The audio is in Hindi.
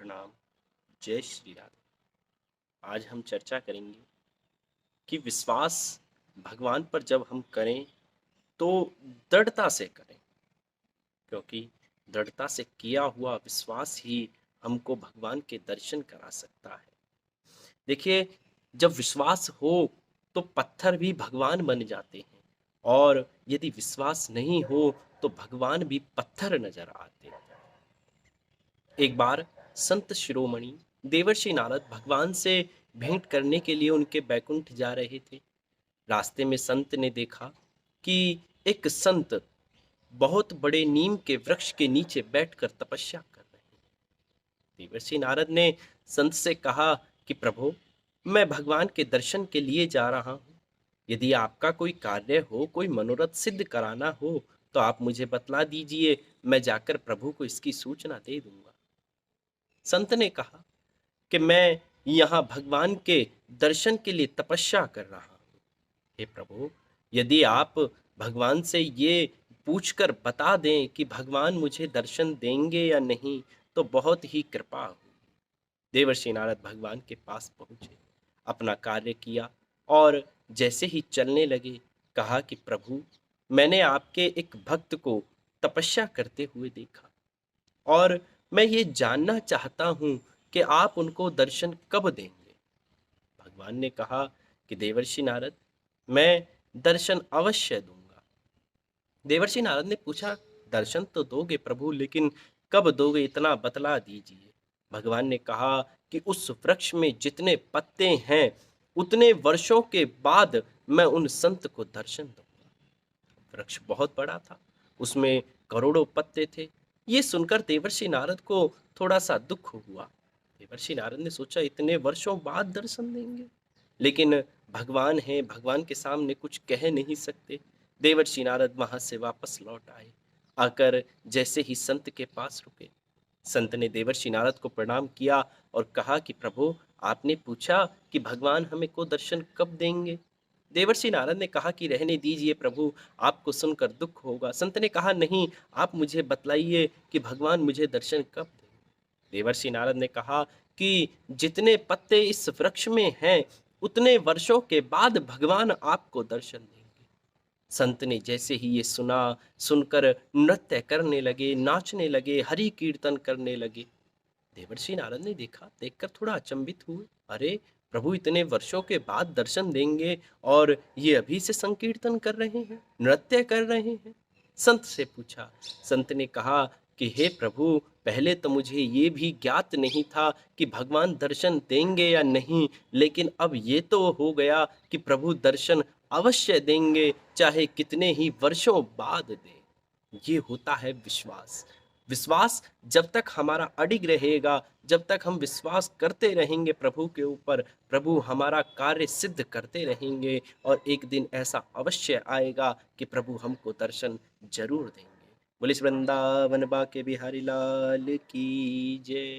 प्रणाम। जय श्री राधे। आज हम चर्चा करेंगे कि विश्वास भगवान पर जब हम करें तो दृढ़ता से करें, क्योंकि दृढ़ता से किया हुआ विश्वास ही हमको भगवान के दर्शन करा सकता है। देखिए, जब विश्वास हो तो पत्थर भी भगवान बन जाते हैं, और यदि विश्वास नहीं हो तो भगवान भी पत्थर नजर आते हैं। एक बार संत शिरोमणि देवर्षि नारद भगवान से भेंट करने के लिए उनके बैकुंठ जा रहे थे। रास्ते में संत ने देखा कि एक संत बहुत बड़े नीम के वृक्ष के नीचे बैठकर तपस्या कर रहे हैं। देवर्षि नारद ने संत से कहा कि प्रभु, मैं भगवान के दर्शन के लिए जा रहा हूँ। यदि आपका कोई कार्य हो, कोई मनोरथ सिद्ध कराना हो, तो आप मुझे बतला दीजिए, मैं जाकर प्रभु को इसकी सूचना दे दूंगा। संत ने कहा कि मैं यहाँ भगवान के दर्शन के लिए तपस्या कर रहा हूँ। हे प्रभु, यदि आप भगवान से ये पूछकर बता दें कि भगवान मुझे दर्शन देंगे या नहीं, तो बहुत ही कृपा होगी। देवर्षि नारद भगवान के पास पहुंचे, अपना कार्य किया और जैसे ही चलने लगे, कहा कि प्रभु, मैंने आपके एक भक्त को तपस्या करते हुए देखा, और मैं ये जानना चाहता हूँ कि आप उनको दर्शन कब देंगे। भगवान ने कहा कि देवर्षि नारद, मैं दर्शन अवश्य दूंगा। देवर्षि नारद ने पूछा, दर्शन तो दोगे प्रभु, लेकिन कब दोगे, इतना बतला दीजिए। भगवान ने कहा कि उस वृक्ष में जितने पत्ते हैं, उतने वर्षों के बाद मैं उन संत को दर्शन दूंगा। वृक्ष बहुत बड़ा था, उसमें करोड़ों पत्ते थे। ये सुनकर देवर्षि नारद को थोड़ा सा दुख हुआ। देवर्षि नारद ने सोचा, इतने वर्षों बाद दर्शन देंगे, लेकिन भगवान है, भगवान के सामने कुछ कह नहीं सकते। देवर्षि नारद वहां से वापस लौट आए। आकर जैसे ही संत के पास रुके, संत ने देवर्षि नारद को प्रणाम किया और कहा कि प्रभु, आपने पूछा कि भगवान हमें को दर्शन कब देंगे। देवर्षि नारद ने कहा कि रहने दीजिए प्रभु, आपको सुनकर दुख होगा। संत ने कहा, नहीं, आप मुझे बतलाइए कि भगवान मुझे दर्शन कब देंगे। देवर्षि नारद ने कहा कि जितने पत्ते इस वृक्ष में हैं, उतने वर्षों के बाद भगवान आपको दर्शन देंगे। संत ने जैसे ही ये सुना, सुनकर नृत्य करने लगे, नाचने लगे, हरि कीर्तन करने लगे। देवर्षि नारद ने देखा, देखकर थोड़ा अचंभित हुए। अरे प्रभु, इतने वर्षों के बाद दर्शन देंगे और ये अभी से संकीर्तन कर रहे हैं, नृत्य कर रहे हैं। संत से पूछा। संत ने कहा कि हे प्रभु, पहले तो मुझे ये भी ज्ञात नहीं था कि भगवान दर्शन देंगे या नहीं, लेकिन अब ये तो हो गया कि प्रभु दर्शन अवश्य देंगे, चाहे कितने ही वर्षों बाद दें। ये होता है विश्वास। विश्वास जब तक हमारा अडिग रहेगा, जब तक हम विश्वास करते रहेंगे प्रभु के ऊपर, प्रभु हमारा कार्य सिद्ध करते रहेंगे, और एक दिन ऐसा अवश्य आएगा कि प्रभु हमको दर्शन जरूर देंगे। बोले श्री वृंदावन बाके बिहारी लाल की जय।